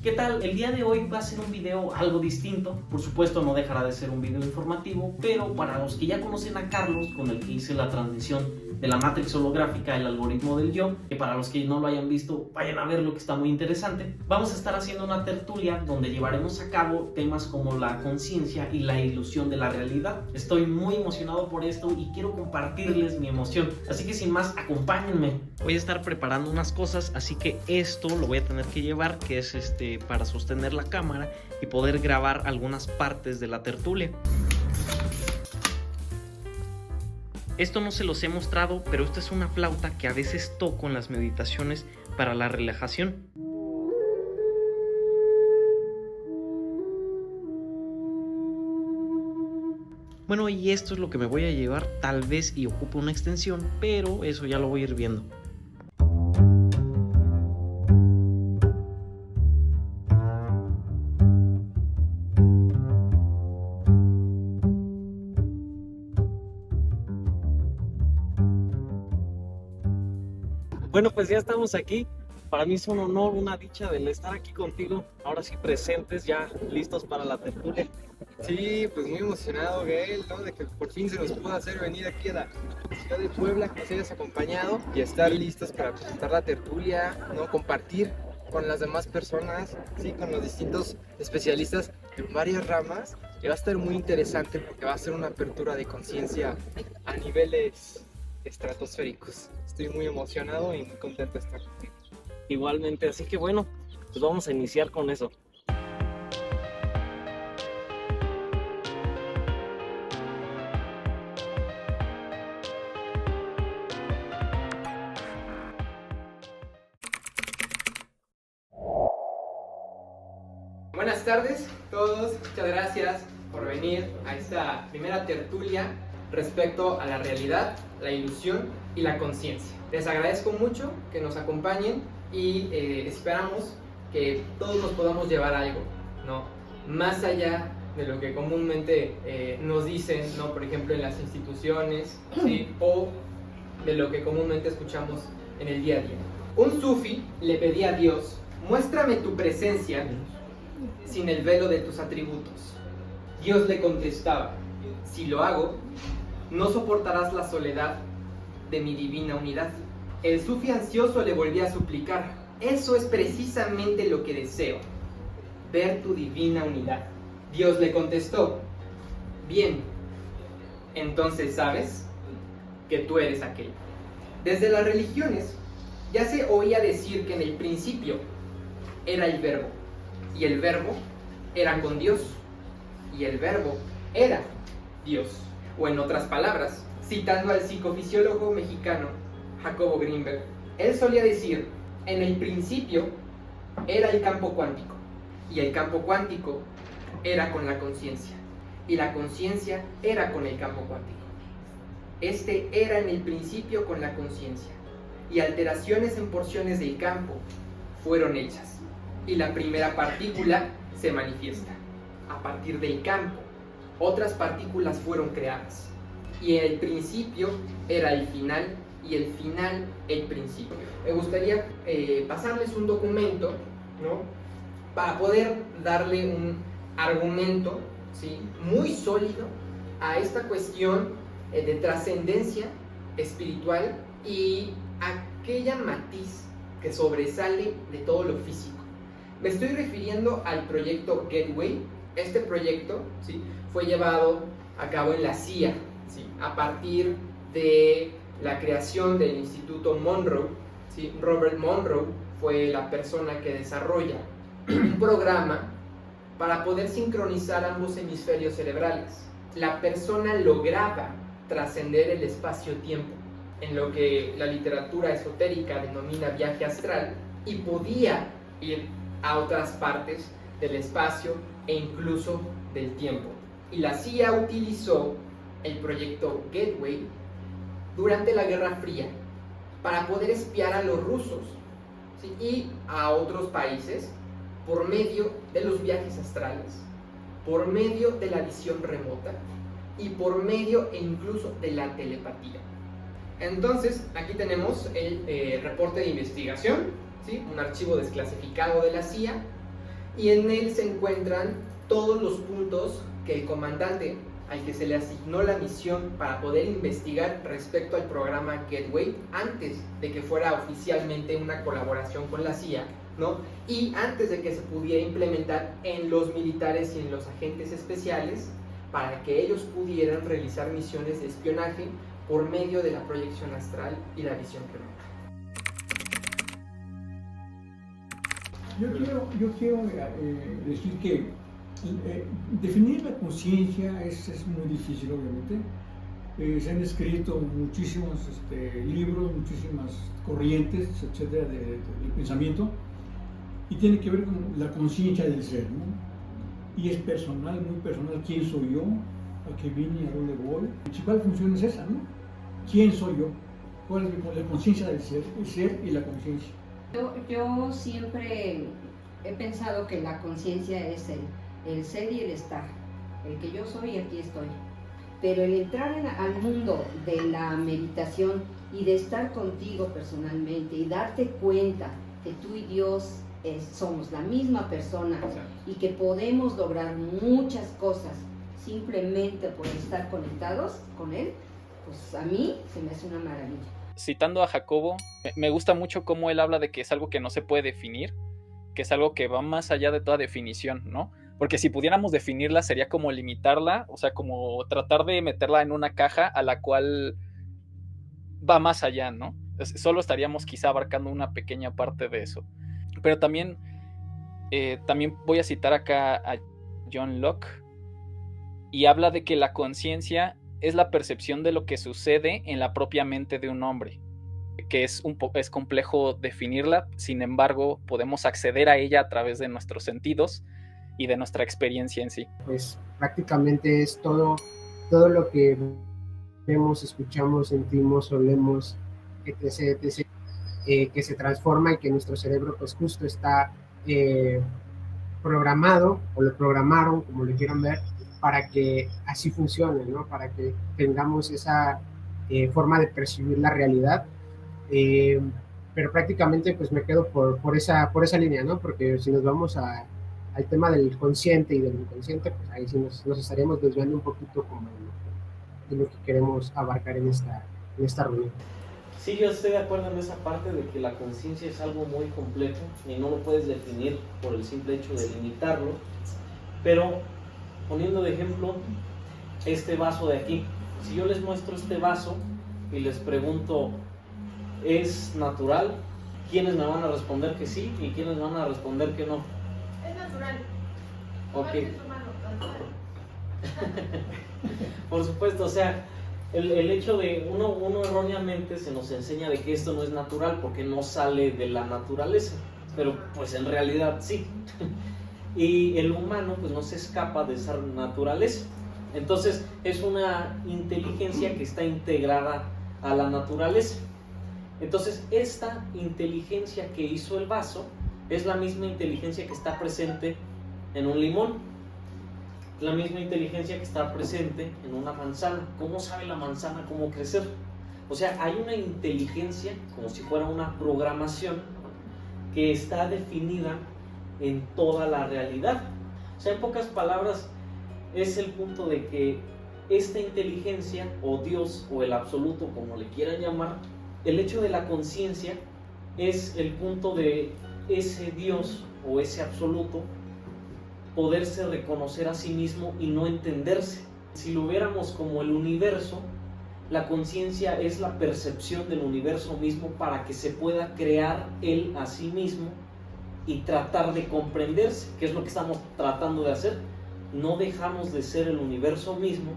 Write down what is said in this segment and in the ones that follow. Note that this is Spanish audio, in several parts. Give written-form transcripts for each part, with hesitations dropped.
¿Qué tal? El día de hoy va a ser un video algo distinto. Por supuesto no dejará de ser un video informativo, pero para los que ya conocen a Carlos, con el que hice la transmisión de la Matrix holográfica, el algoritmo del yo, que para los que no lo hayan visto, vayan a verlo, que está muy interesante. Vamos a estar haciendo una tertulia donde llevaremos a cabo temas como la conciencia y la ilusión de la realidad. Estoy muy emocionado por esto y quiero compartirles mi emoción. Así que sin más, acompáñenme. Voy a estar preparando unas cosas, así que esto lo voy a tener que llevar, que es para sostener la cámara y poder grabar algunas partes de la tertulia. Esto no se los he mostrado, pero esta es una flauta que a veces toco en las meditaciones para la relajación. Bueno, y esto es lo que me voy a llevar, tal vez y ocupe una extensión, pero eso ya lo voy a ir viendo. Bueno, pues ya estamos aquí. Para mí es un honor, una dicha el estar aquí contigo. Ahora sí presentes, ya listos para la tertulia. Sí, pues muy emocionado, Gael, ¿no? De que por fin se nos pudo hacer venir aquí a la ciudad de Puebla, que nos hayas acompañado y estar listos para presentar la tertulia, ¿no? Compartir con las demás personas, sí, con los distintos especialistas en varias ramas. Y va a estar muy interesante porque va a ser una apertura de conciencia a niveles estratosféricos. Estoy muy emocionado y muy contento de estar contigo. Igualmente, así que bueno, pues vamos a iniciar con eso. Buenas tardes a todos, muchas gracias por venir a esta primera tertulia respecto a la realidad, la ilusión y la conciencia. Les agradezco mucho que nos acompañen y esperamos que todos nos podamos llevar algo, ¿no? Más allá de lo que comúnmente nos dicen, ¿no? Por ejemplo en las instituciones, ¿sí? O de lo que comúnmente escuchamos en el día a día. Un sufí le pedía a Dios: muéstrame tu presencia sin el velo de tus atributos. Dios le contestaba: si lo hago, no soportarás la soledad de mi divina unidad. El sufí ansioso le volvía a suplicar: eso es precisamente lo que deseo, ver tu divina unidad. Dios le contestó: bien, entonces sabes que tú eres aquel. Desde las religiones ya se oía decir que en el principio era el verbo, y el verbo era con Dios, y el verbo era Dios. O en otras palabras, citando al psicofisiólogo mexicano Jacobo Greenberg, él solía decir: en el principio era el campo cuántico, y el campo cuántico era con la conciencia, y la conciencia era con el campo cuántico. Este era en el principio con la conciencia, y alteraciones en porciones del campo fueron hechas, y la primera partícula se manifiesta. A partir del campo, otras partículas fueron creadas, y el principio era el final, y el final el principio. Me gustaría pasarles un documento, ¿no? Para poder darle un argumento, ¿sí? Muy sólido a esta cuestión de trascendencia espiritual y aquella matiz que sobresale de todo lo físico. Me estoy refiriendo al proyecto Gateway. Este proyecto, ¿sí?, fue llevado a cabo en la CIA, ¿sí?, a partir de la creación del Instituto Monroe, ¿sí? Robert Monroe fue la persona que desarrolla un programa para poder sincronizar ambos hemisferios cerebrales. La persona lograba trascender el espacio-tiempo, en lo que la literatura esotérica denomina viaje astral, y podía ir a otras partes del espacio e incluso del tiempo. Y la CIA utilizó el proyecto Gateway durante la Guerra Fría para poder espiar a los rusos, ¿sí?, y a otros países por medio de los viajes astrales, por medio de la visión remota y por medio e incluso de la telepatía. Entonces, aquí tenemos el reporte de investigación, ¿sí?, un archivo desclasificado de la CIA, y en él se encuentran todos los puntos que el comandante al que se le asignó la misión para poder investigar respecto al programa Gateway antes de que fuera oficialmente una colaboración con la CIA, ¿no? Y antes de que se pudiera implementar en los militares y en los agentes especiales para que ellos pudieran realizar misiones de espionaje por medio de la proyección astral y la visión remota. Yo quiero decir que definir la conciencia es muy difícil, obviamente. Se han escrito muchísimos libros, muchísimas corrientes, etcétera, de pensamiento, y tiene que ver con la conciencia del ser, ¿no? Y es personal, muy personal. ¿Quién soy yo? ¿A qué vine? ¿A dónde voy? La principal función es esa, ¿no? ¿Quién soy yo? ¿Cuál es la conciencia del ser? El ser y la conciencia. Yo siempre he pensado que la conciencia es el ser y el estar, el que yo soy y aquí estoy. Pero el entrar al mundo de la meditación y de estar contigo personalmente y darte cuenta que tú y Dios somos la misma persona y que podemos lograr muchas cosas simplemente por estar conectados con Él, pues a mí se me hace una maravilla. Citando a Jacobo, me gusta mucho cómo él habla de que es algo que no se puede definir, que es algo que va más allá de toda definición, ¿no? Porque si pudiéramos definirla sería como limitarla, o sea, como tratar de meterla en una caja a la cual va más allá, ¿no? Solo estaríamos quizá abarcando una pequeña parte de eso. Pero también voy a citar acá a John Locke, y habla de que la conciencia es la percepción de lo que sucede en la propia mente de un hombre, que es complejo definirla, sin embargo podemos acceder a ella a través de nuestros sentidos y de nuestra experiencia en sí. Pues prácticamente es todo lo que vemos, escuchamos, sentimos, olemos, etc., etc., que se transforma y que nuestro cerebro pues justo está programado, o lo programaron, como lo quieran ver, para que así funcione, ¿no? Para que tengamos esa forma de percibir la realidad. Pero prácticamente pues me quedo por esa línea, ¿no? Porque si nos vamos al tema del consciente y del inconsciente, pues ahí sí nos estaríamos desviando un poquito como de lo que queremos abarcar en esta reunión. Sí, yo estoy de acuerdo en esa parte de que la conciencia es algo muy complejo y no lo puedes definir por el simple hecho de limitarlo, pero poniendo de ejemplo este vaso de aquí, si yo les muestro este vaso y les pregunto, ¿es natural? ¿Quiénes me van a responder que sí y quiénes me van a responder que no? Es natural. Ok. Es humano, natural. Por supuesto, o sea, el hecho de uno erróneamente se nos enseña de que esto no es natural porque no sale de la naturaleza, pero pues en realidad sí. Y el humano pues no se escapa de esa naturaleza. Entonces es una inteligencia que está integrada a la naturaleza. Entonces esta inteligencia que hizo el vaso es la misma inteligencia que está presente en un limón, la misma inteligencia que está presente en una manzana. ¿Cómo sabe la manzana cómo crecer? O sea, hay una inteligencia como si fuera una programación que está definida en toda la realidad. O sea, en pocas palabras, es el punto de que esta inteligencia, o Dios, o el absoluto, como le quieran llamar, el hecho de la conciencia es el punto de ese Dios o ese absoluto poderse reconocer a sí mismo y no entenderse. Si lo viéramos como el universo, la conciencia es la percepción del universo mismo para que se pueda crear él a sí mismo y tratar de comprenderse, que es lo que estamos tratando de hacer. No dejamos de ser el universo mismo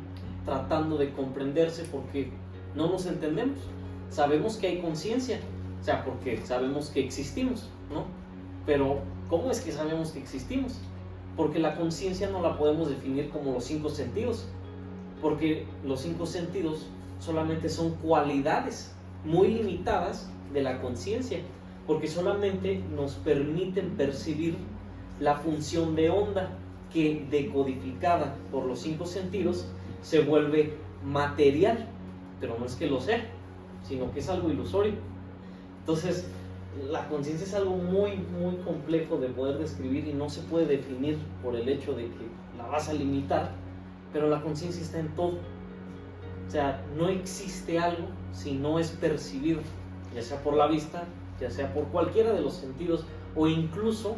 tratando de comprenderse porque no nos entendemos. Sabemos que hay conciencia, o sea, porque sabemos que existimos, ¿no? Pero ¿cómo es que sabemos que existimos? Porque la conciencia no la podemos definir como los 5 sentidos, porque los 5 sentidos solamente son cualidades muy limitadas de la conciencia, porque solamente nos permiten percibir la función de onda que, decodificada por los 5 sentidos, se vuelve material, pero no es que lo sea, sino que es algo ilusorio. Entonces, la conciencia es algo muy, muy complejo de poder describir y no se puede definir por el hecho de que la vas a limitar, pero la conciencia está en todo. O sea, no existe algo si no es percibido, ya sea por la vista, ya sea por cualquiera de los sentidos o incluso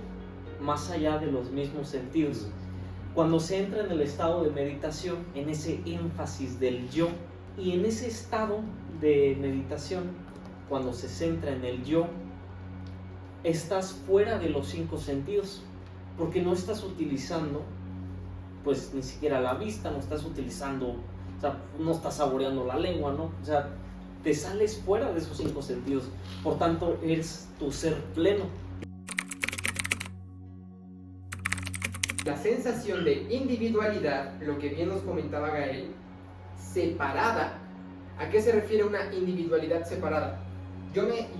más allá de los mismos sentidos. Cuando se entra en el estado de meditación, en ese énfasis del yo, y en ese estado de meditación, cuando se centra en el yo, estás fuera de los 5 sentidos, porque no estás utilizando pues ni siquiera la vista, no estás utilizando, o sea, no estás saboreando la lengua, ¿no? O sea, te sales fuera de esos 5 sentidos, por tanto eres tu ser pleno. La sensación de individualidad, lo que bien nos comentaba Gael, separada. ¿A qué se refiere una individualidad separada?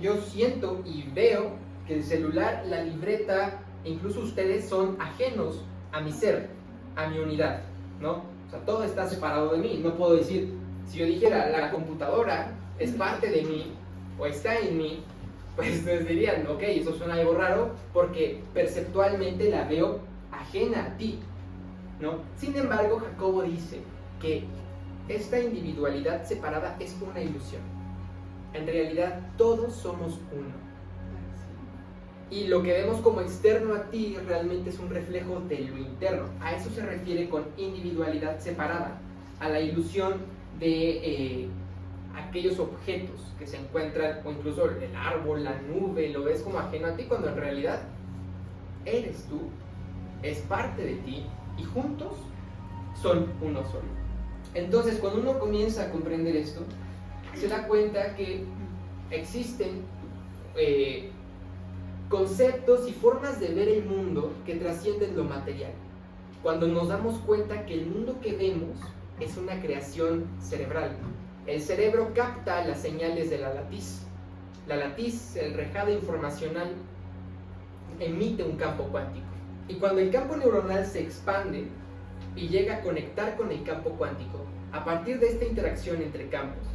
Yo siento y veo que el celular, la libreta, incluso ustedes son ajenos a mi ser, a mi unidad, ¿no? O sea, todo está separado de mí. No puedo decir, si yo dijera la computadora es parte de mí o está en mí, pues ustedes dirían, ok, eso suena algo raro porque perceptualmente la veo ajena a ti, ¿no? Sin embargo, Jacobo dice que esta individualidad separada es una ilusión. En realidad, todos somos uno. Y lo que vemos como externo a ti realmente es un reflejo de lo interno. A eso se refiere con individualidad separada, a la ilusión de aquellos objetos que se encuentran, o incluso el árbol, la nube, lo ves como ajeno a ti, cuando en realidad eres tú, es parte de ti, y juntos son uno solo. Entonces, cuando uno comienza a comprender esto, se da cuenta que existen conceptos y formas de ver el mundo que trascienden lo material. Cuando nos damos cuenta que el mundo que vemos es una creación cerebral. El cerebro capta las señales de la latiz. La latiz, el rejado informacional, emite un campo cuántico. Y cuando el campo neuronal se expande y llega a conectar con el campo cuántico, a partir de esta interacción entre campos,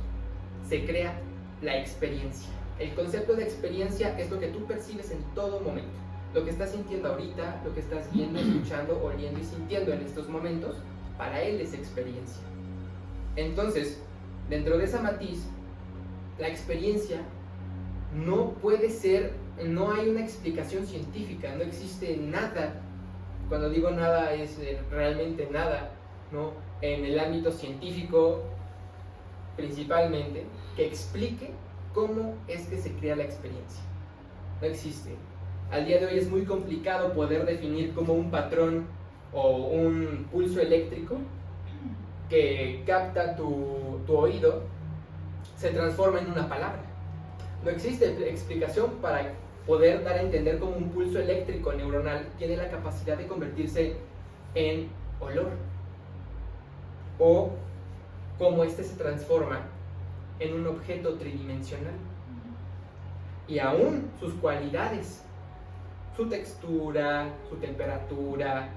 se crea la experiencia. El concepto de experiencia es lo que tú percibes en todo momento. Lo que estás sintiendo ahorita, lo que estás viendo, escuchando, oliendo y sintiendo en estos momentos, para él es experiencia. Entonces, dentro de esa matiz, la experiencia no puede ser, no hay una explicación científica, no existe nada. Cuando digo nada es realmente nada, ¿no? En el ámbito científico principalmente, que explique cómo es que se crea la experiencia. No existe. Al día de hoy es muy complicado poder definir como un patrón o un pulso eléctrico que capta tu oído se transforma en una palabra. No existe explicación para poder dar a entender cómo un pulso eléctrico neuronal tiene la capacidad de convertirse en olor, o cómo este se transforma en un objeto tridimensional, y aún sus cualidades, su textura, su temperatura,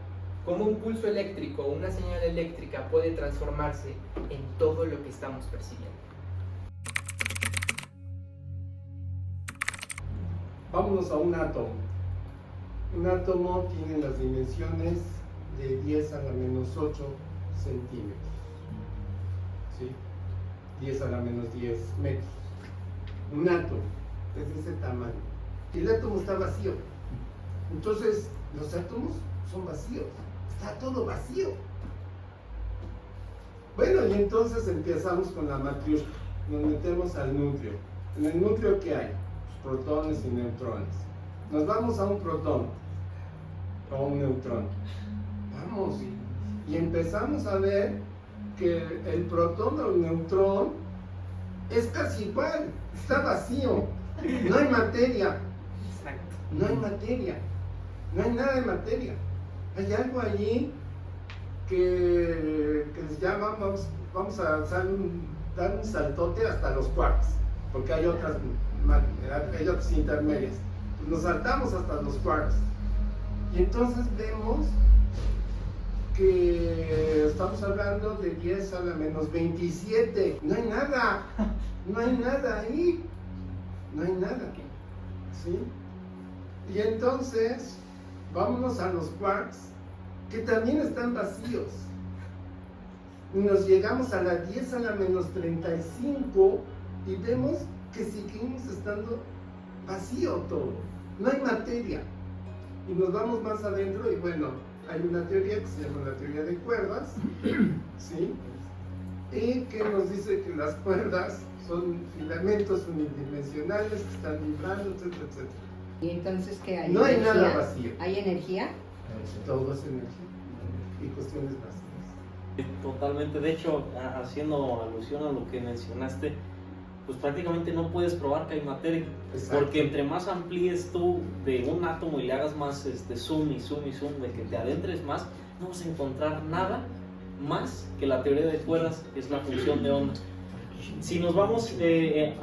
cómo un pulso eléctrico o una señal eléctrica puede transformarse en todo lo que estamos percibiendo. Vámonos a un átomo. Un átomo tiene las dimensiones de 10 a la menos 8 centímetros. ¿Sí? 10 a la menos 10 metros. Un átomo es de ese tamaño. Y el átomo está vacío. Entonces, los átomos son vacíos. Está todo vacío. Bueno, y entonces empezamos con la matriz. Nos metemos al núcleo. En el núcleo, ¿qué hay? Protones y neutrones. Nos vamos a un protón o un neutrón. Vamos. Y empezamos a ver que el protón o el neutrón es casi igual. Está vacío. No hay materia. No hay materia. No hay nada de materia. Hay algo allí que les llamamos, vamos a dar un saltote hasta los quarks, porque hay otras intermedias. Nos saltamos hasta los quarks. Y entonces vemos que estamos hablando de 10 a la menos 27. No hay nada. No hay nada ahí. No hay nada. ¿sí? Y entonces, vámonos a los quarks, que también están vacíos. Y nos llegamos a la 10 a la menos 35 y vemos que seguimos estando vacío todo. No hay materia. Y nos vamos más adentro y bueno, hay una teoría que se llama la teoría de cuerdas, ¿sí? Y que nos dice que las cuerdas son filamentos unidimensionales que están vibrando, etcétera, etcétera. ¿Y entonces qué hay? No hay ¿Energía? nada vacío. ¿Hay energía? Todo es energía y cuestiones vacías. Totalmente, de hecho, haciendo alusión a lo que mencionaste, pues prácticamente no puedes probar que hay materia, Exacto. porque entre más amplíes tú de un átomo y le hagas más zoom y zoom y zoom, de que te adentres más, no vas a encontrar nada más que la teoría de cuerdas, que es la función de onda. Si nos vamos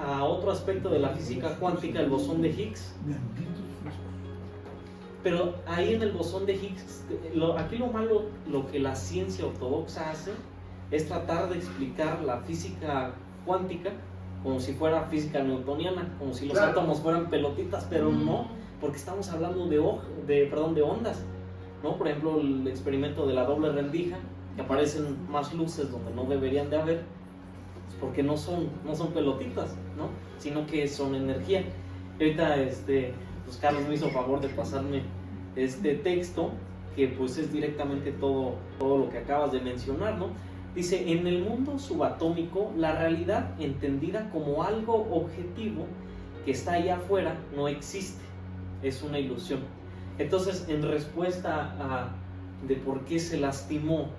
a otro aspecto de la física cuántica, el bosón de Higgs, pero ahí en el bosón de Higgs, aquí lo malo, lo que la ciencia ortodoxa hace, es tratar de explicar la física cuántica como si fuera física newtoniana, como si los Claro. átomos fueran pelotitas, pero no, porque estamos hablando de ondas, ¿no? Por ejemplo, el experimento de la doble rendija, que aparecen más luces donde no deberían de haber, pues porque no son pelotitas, ¿no? Sino que son energía. Ahorita, pues Carlos me hizo favor de pasarme este texto, que pues es directamente todo lo que acabas de mencionar, ¿no? Dice, en el mundo subatómico, la realidad entendida como algo objetivo que está allá afuera no existe, es una ilusión. Entonces, en respuesta de por qué se lastimó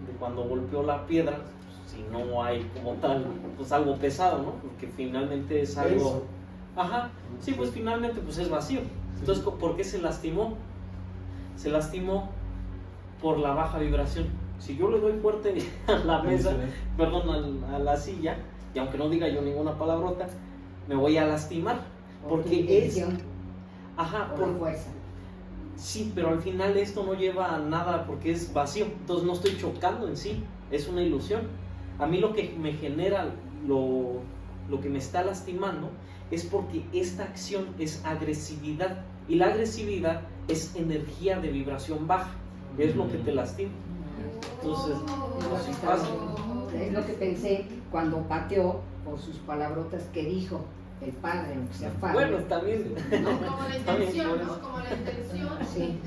de cuando golpeó la piedra, pues, si no hay como tal, pues algo pesado, ¿no? Porque finalmente es algo... Eso. Ajá, sí, pues finalmente pues es vacío. Entonces, ¿por qué se lastimó? Se lastimó por la baja vibración. Si yo le doy fuerte a la mesa, perdón, a la silla, y aunque no diga yo ninguna palabrota, me voy a lastimar. ¿Por tu Porque es... intención? Ajá, ¿Por fuerza? Sí, pero al final esto no lleva a nada porque es vacío. Entonces no estoy chocando en sí, es una ilusión. A mí lo que me genera, lo que me está lastimando, es porque esta acción es agresividad. Y la agresividad es energía de vibración baja. Es lo que te lastima. Entonces, así pasa. Es lo que pensé cuando pateó por sus palabrotas que dijo el padre, aunque sea padre. Bueno, también. ¿no? Como la También intención, por ¿no? eso. Como la intención Sí.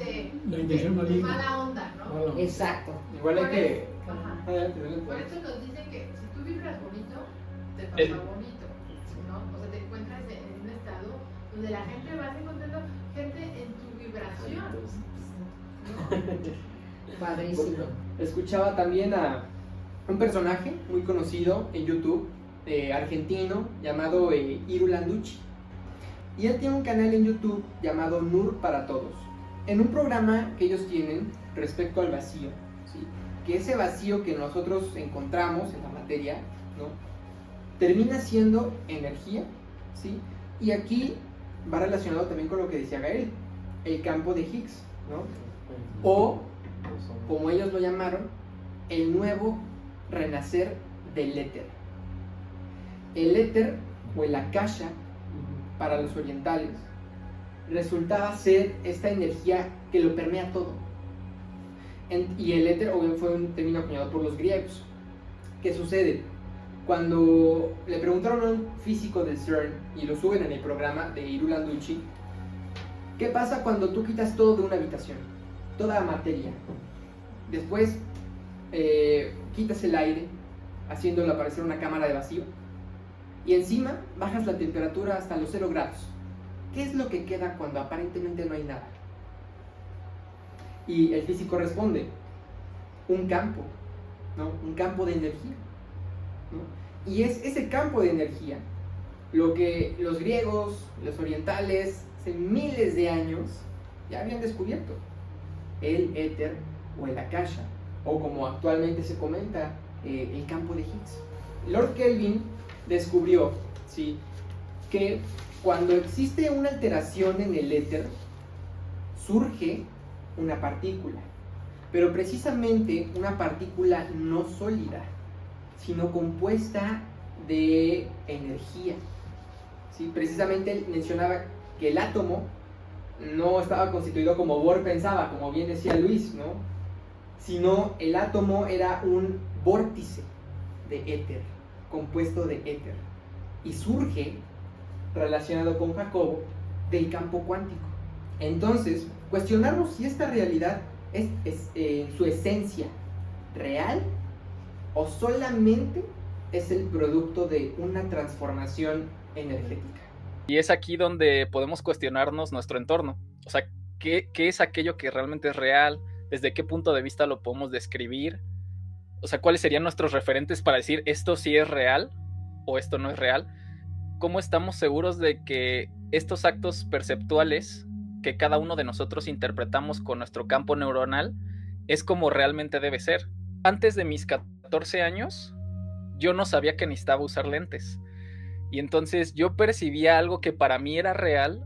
La intención de maligna. mala onda, ¿no? Bueno, Exacto. Igual hay que... Ajá. Adelante, adelante. Por eso nos dicen que si tú vibras bonito, te pasa bonito, ¿no? O sea, te encuentras en un estado donde la gente vas encontrando gente en tu vibración, ¿no? Padrísimo. Escuchaba también a un personaje muy conocido en YouTube, argentino, llamado Iru Landucci. Y él tiene un canal en YouTube llamado Nur para Todos. En un programa que ellos tienen respecto al vacío, ¿sí? Que ese vacío que nosotros encontramos en la materia, ¿no? Termina siendo energía, ¿sí? Y aquí va relacionado también con lo que decía Gael, el campo de Higgs, ¿no? O, como ellos lo llamaron, el nuevo renacer del éter. El éter, o el akasha, para los orientales, resultaba ser esta energía que lo permea todo. Y el éter, obviamente, fue un término acuñado por los griegos. ¿Qué sucede? Cuando le preguntaron a un físico del CERN, y lo suben en el programa de Iru Landucci, ¿qué pasa cuando tú quitas todo de una habitación? Toda la materia. Después quitas el aire, haciéndolo aparecer una cámara de vacío, y encima bajas la temperatura hasta los 0 grados. ¿Qué es lo que queda cuando aparentemente no hay nada? Y el físico responde, un campo, ¿no? Un campo de energía, ¿no? Y es ese campo de energía lo que los griegos, los orientales, hace miles de años ya habían descubierto. El éter o el akasha, o como actualmente se comenta, el campo de Higgs. Lord Kelvin descubrió, ¿sí?, que cuando existe una alteración en el éter, surge una partícula, pero precisamente una partícula no sólida, sino compuesta de energía. ¿Sí? Precisamente él mencionaba que el átomo no estaba constituido como Bohr pensaba, como bien decía Luis, ¿no? Sino el átomo era un vórtice de éter, compuesto de éter, y surge, relacionado con Jacobo, del campo cuántico. Entonces, cuestionarnos si esta realidad es en su esencia real o solamente es el producto de una transformación energética. Y es aquí donde podemos cuestionarnos nuestro entorno. O sea, ¿qué es aquello que realmente es real? ¿Desde qué punto de vista lo podemos describir? O sea, ¿cuáles serían nuestros referentes para decir esto sí es real o esto no es real? ¿Cómo estamos seguros de que estos actos perceptuales que cada uno de nosotros interpretamos con nuestro campo neuronal es como realmente debe ser? Antes de mis 14 años, yo no sabía que necesitaba usar lentes. Y entonces yo percibía algo que para mí era real,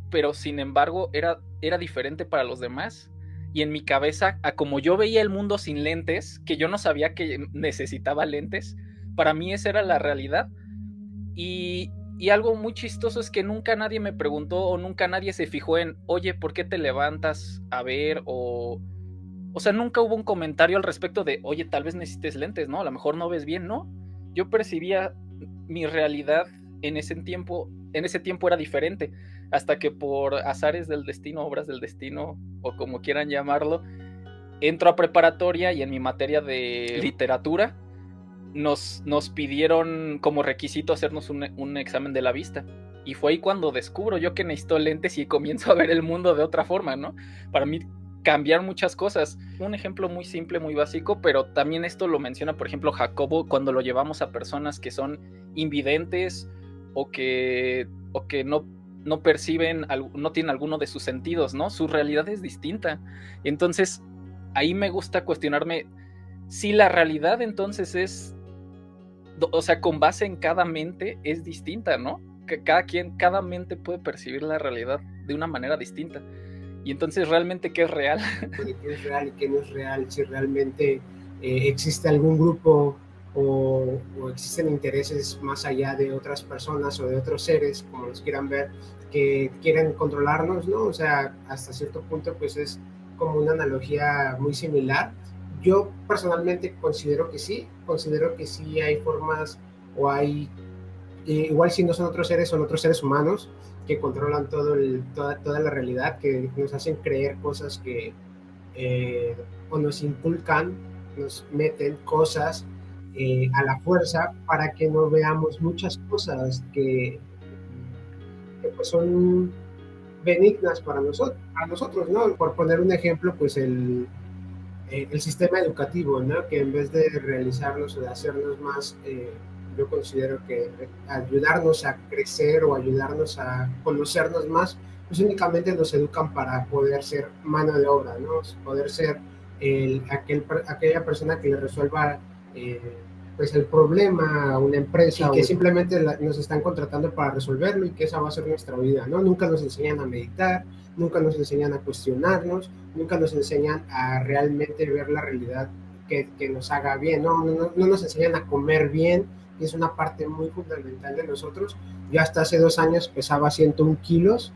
pero sin embargo era diferente para los demás. Y en mi cabeza, a como yo veía el mundo sin lentes, que yo no sabía que necesitaba lentes, para mí esa era la realidad. Y algo muy chistoso es que nunca nadie me preguntó o nunca nadie se fijó en, oye, ¿por qué te levantas a ver? O sea, nunca hubo un comentario al respecto de, oye, tal vez necesites lentes, ¿no? A lo mejor no ves bien, ¿no? Yo percibía mi realidad en ese tiempo era diferente, hasta que por azares del destino, obras del destino, o como quieran llamarlo, entro a preparatoria y en mi materia de literatura nos pidieron como requisito hacernos un examen de la vista. Y fue ahí cuando descubro yo que necesito lentes y comienzo a ver el mundo de otra forma, ¿no? Para mí cambiar muchas cosas. Un ejemplo muy simple, muy básico, pero también esto lo menciona, por ejemplo, Jacobo, cuando lo llevamos a personas que son invidentes o que no perciben, no tienen alguno de sus sentidos, ¿no? Su realidad es distinta. Entonces, ahí me gusta cuestionarme si la realidad entonces es, o sea, con base en cada mente es distinta, ¿no? Que cada mente puede percibir la realidad de una manera distinta. Y entonces, ¿realmente qué es real? ¿Qué es real y qué no es real? Si realmente existe algún grupo o existen intereses más allá de otras personas o de otros seres, como los quieran ver, que quieren controlarnos, ¿no? O sea, hasta cierto punto, pues es como una analogía muy similar. Yo personalmente considero que sí hay formas o hay, igual si no son otros seres, son otros seres humanos que controlan toda la realidad, que nos hacen creer cosas que o nos inculcan, nos meten cosas a la fuerza para que no veamos muchas cosas que pues son benignas para nosotros, ¿no? Por poner un ejemplo, pues el sistema educativo, ¿no? Que en vez de realizarnos o de hacernos más, yo considero que ayudarnos a crecer o ayudarnos a conocernos más, pues únicamente nos educan para poder ser mano de obra, ¿no? Poder ser aquella persona que le resuelva pues el problema a una empresa, y que simplemente nos están contratando para resolverlo y que esa va a ser nuestra vida, ¿no? Nunca nos enseñan a meditar, nunca nos enseñan a cuestionarnos, nunca nos enseñan a realmente ver la realidad que nos haga bien, ¿no? No nos enseñan a comer bien, que es una parte muy fundamental de nosotros. Yo hasta hace 2 años pesaba 101 kilos,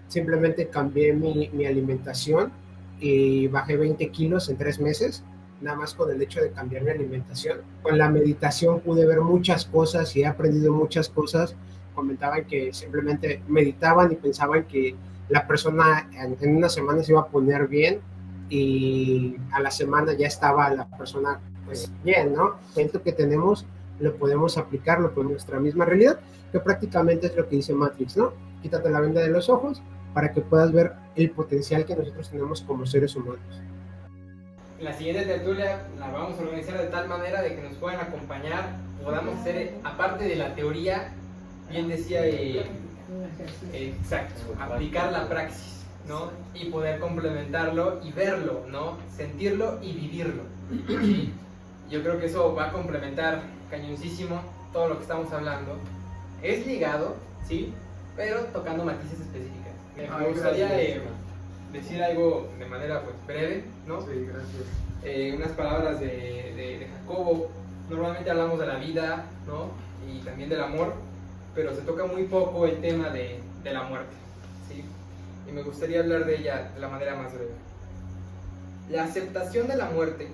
simplemente cambié mi alimentación y bajé 20 kilos en 3 meses, nada más con el hecho de cambiar mi alimentación. Con la meditación pude ver muchas cosas y he aprendido muchas cosas. Comentaban que simplemente meditaban y pensaban que la persona en una semana se iba a poner bien y a la semana ya estaba la persona pues bien, ¿no? Esto que tenemos lo podemos aplicarlo con nuestra misma realidad, que prácticamente es lo que dice Matrix, ¿no? Quítate la venda de los ojos para que puedas ver el potencial que nosotros tenemos como seres humanos. La siguiente tertulia la vamos a organizar de tal manera de que nos puedan acompañar, podamos hacer, aparte de la teoría, bien decía, exacto, aplicar la praxis, ¿no? Y poder complementarlo y verlo, ¿no? Sentirlo y vivirlo. ¿Sí? Yo creo que eso va a complementar cañoncísimo todo lo que estamos hablando. Es ligado, ¿sí? Pero tocando matices específicas. Me gustaría decir algo de manera pues breve, ¿no? Sí, gracias. Unas palabras de Jacobo. Normalmente hablamos de la vida, ¿no? Y también del amor, pero se toca muy poco el tema de la muerte, ¿sí? Y me gustaría hablar de ella de la manera más breve. La aceptación de la muerte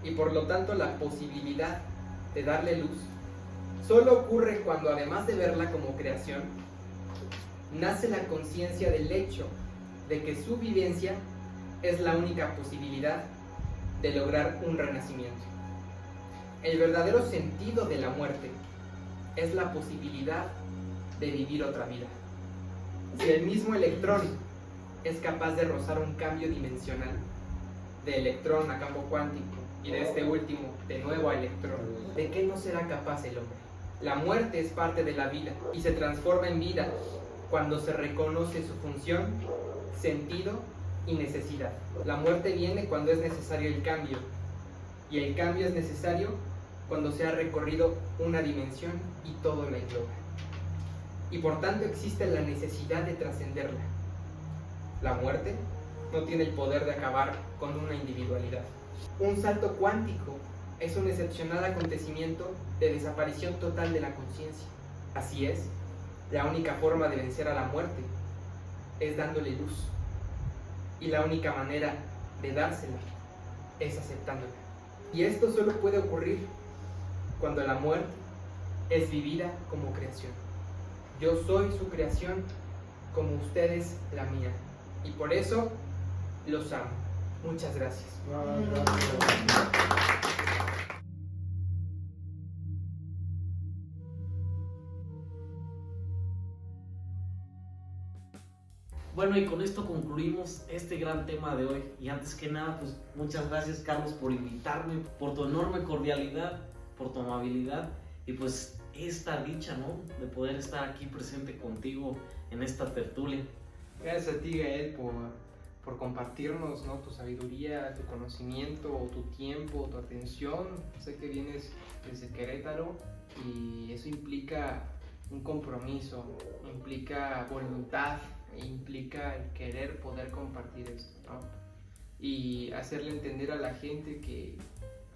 y por lo tanto la posibilidad de darle luz solo ocurre cuando, además de verla como creación, nace la conciencia del hecho de que su vivencia es la única posibilidad de lograr un renacimiento. El verdadero sentido de la muerte es la posibilidad de vivir otra vida. Si el mismo electrón es capaz de rozar un cambio dimensional, de electrón a campo cuántico y de este último de nuevo a electrón, ¿de qué no será capaz el hombre? La muerte es parte de la vida y se transforma en vida cuando se reconoce su función, sentido y necesidad. La muerte viene cuando es necesario el cambio, y el cambio es necesario cuando se ha recorrido una dimensión y todo la engloba. Y por tanto existe la necesidad de trascenderla. La muerte no tiene el poder de acabar con una individualidad. Un salto cuántico es un excepcional acontecimiento de desaparición total de la conciencia. Así es, la única forma de vencer a la muerte es dándole luz. Y la única manera de dársela es aceptándola. Y esto solo puede ocurrir cuando la muerte es vivida como creación. Yo soy su creación como ustedes la mía. Y por eso los amo. Muchas gracias. Bueno, y con esto concluimos este gran tema de hoy. Y antes que nada, pues muchas gracias, Carlos, por invitarme, por tu enorme cordialidad, por tu amabilidad y pues esta dicha, ¿no?, de poder estar aquí presente contigo en esta tertulia. Gracias a ti, Gael, por compartirnos, ¿no?, tu sabiduría, tu conocimiento, tu tiempo, tu atención. Sé que vienes desde Querétaro y eso implica un compromiso, implica voluntad, implica el querer poder compartir esto, ¿no? Y hacerle entender a la gente que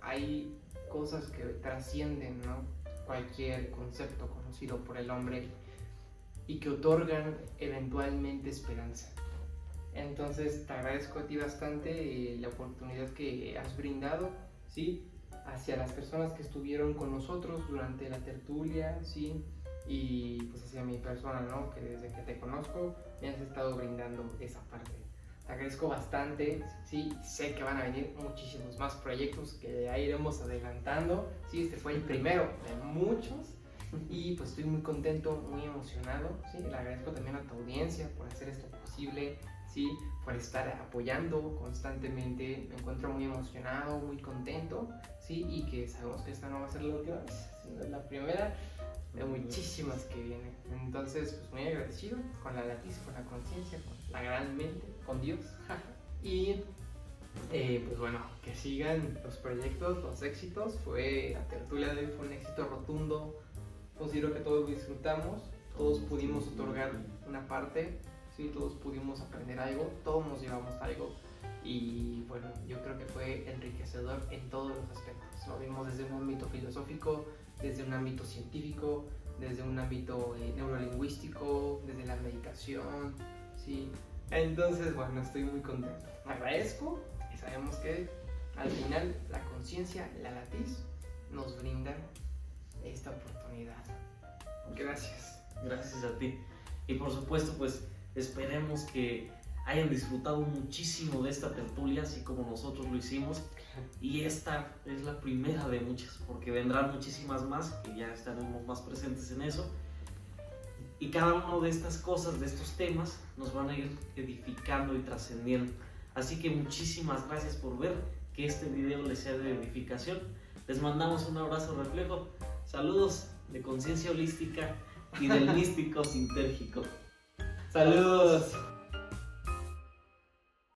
hay cosas que trascienden, ¿no?, cualquier concepto conocido por el hombre y que otorgan eventualmente esperanza. Entonces te agradezco a ti bastante la oportunidad que has brindado, ¿sí?, hacia las personas que estuvieron con nosotros durante la tertulia, ¿sí?, y pues hacia mi persona, ¿no?, que desde que te conozco me has estado brindando esa parte. Te agradezco bastante, sí, sé que van a venir muchísimos más proyectos que ya iremos adelantando, sí, este fue el primero de muchos y pues estoy muy contento, muy emocionado, sí, le agradezco también a tu audiencia por hacer esto posible, sí, por estar apoyando constantemente, me encuentro muy emocionado, muy contento, sí, y que sabemos que esta no va a ser la última vez, sino la primera de muchísimas que vienen. Entonces, pues muy agradecido con la latiz, con la conciencia, con la gran mente, con Dios. Y pues bueno, que sigan los proyectos, los éxitos. La tertulia de hoy fue un éxito rotundo. Considero que todos disfrutamos, todos pudimos otorgar una parte, ¿sí? Todos pudimos aprender algo, todos nos llevamos algo. Y bueno, yo creo que fue enriquecedor en todos los aspectos. Lo vimos desde un ámbito filosófico, desde un ámbito científico, desde un ámbito neurolingüístico, desde la meditación, ¿sí? Entonces, bueno, estoy muy contento. Agradezco y sabemos que al final la conciencia, la latiz, nos brinda esta oportunidad. Gracias. Gracias a ti. Y por supuesto, pues esperemos que hayan disfrutado muchísimo de esta tertulia, así como nosotros lo hicimos. Y esta es la primera de muchas, porque vendrán muchísimas más, que ya estaremos más presentes en eso. Y cada una de estas cosas, de estos temas, nos van a ir edificando y trascendiendo. Así que muchísimas gracias por ver, que este video les sea de edificación. Les mandamos un abrazo reflejo. Saludos de Conciencia Holística y del Místico Sintérgico. Saludos.